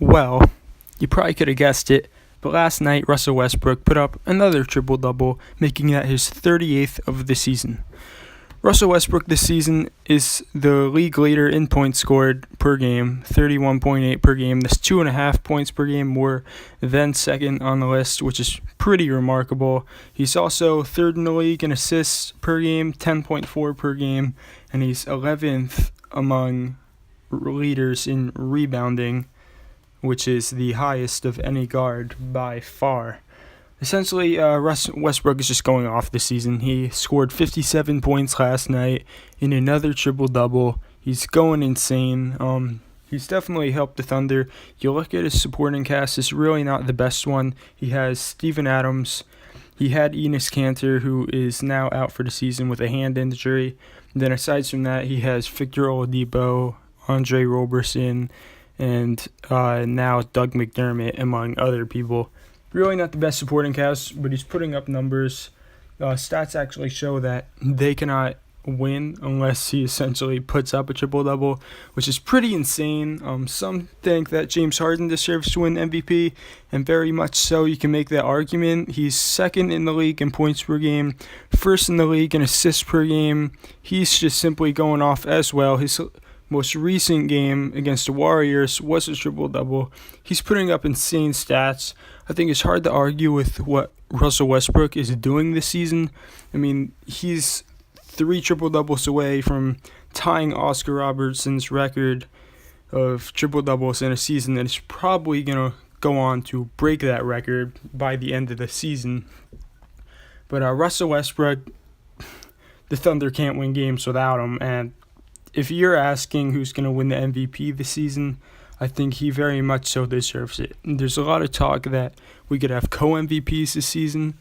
Well, you probably could have guessed it, but last night Russell Westbrook put up another triple-double, making that his 38th of the season. Russell Westbrook this season is the league leader in points scored per game, 31.8 per game. That's 2.5 points per game more than second on the list, which is pretty remarkable. He's also third in the league in assists per game, 10.4 per game, and he's 11th among leaders in rebounding, which is the highest of any guard by far. Essentially, Westbrook is just going off this season. He scored 57 points last night in another triple-double. He's going insane. He's definitely helped the Thunder. You look at his supporting cast, it's really not the best one. He has Steven Adams. He had Enes Kanter, who is now out for the season with a hand injury. And then aside from that, he has Victor Oladipo, Oscar Robertson, and now Doug McDermott, among other people. Really not the best supporting cast, but he's putting up numbers. Stats actually show that they cannot win unless he essentially puts up a triple-double, which is pretty insane. Some think that James Harden deserves to win MVP, and very much so. You can make that argument. He's second in the league in points per game, first in the league in assists per game. He's just simply going off as well. His most recent game against the Warriors was a triple-double. He's putting up insane stats. I think it's hard to argue with what Russell Westbrook is doing this season. I mean, he's 3 triple-doubles away from tying Oscar Robertson's record of triple-doubles in a season, and is probably going to go on to break that record by the end of the season. But Russell Westbrook, the Thunder can't win games without him, and if you're asking who's going to win the MVP this season, I think he very much so deserves it. There's a lot of talk that we could have co-MVPs this season.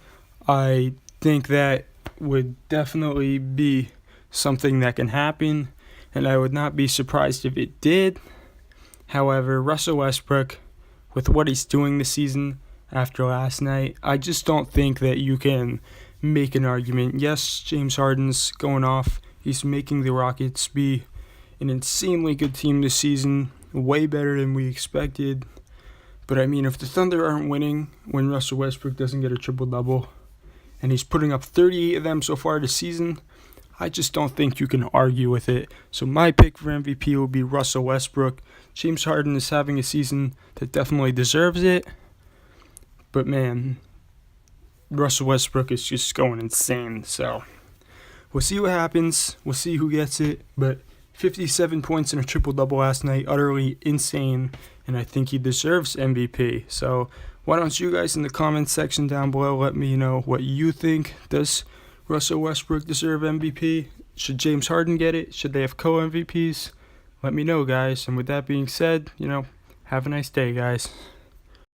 I think that would definitely be something that can happen, and I would not be surprised if it did. However, Russell Westbrook, with what he's doing this season after last night, I just don't think that you can make an argument. Yes, James Harden's going off. He's making the Rockets be an insanely good team this season, way better than we expected. But I mean, if the Thunder aren't winning when Russell Westbrook doesn't get a triple-double, and he's putting up 38 of them so far this season, I just don't think you can argue with it. So my pick for MVP will be Russell Westbrook. James Harden is having a season that definitely deserves it. But man, Russell Westbrook is just going insane. So we'll see what happens. We'll see who gets it. But 57 points in a triple-double last night, utterly insane. And I think he deserves MVP. So why don't you guys in the comments section down below let me know what you think. Does Russell Westbrook deserve MVP? Should James Harden get it? Should they have co-MVPs? Let me know, guys. And with that being said, have a nice day, guys.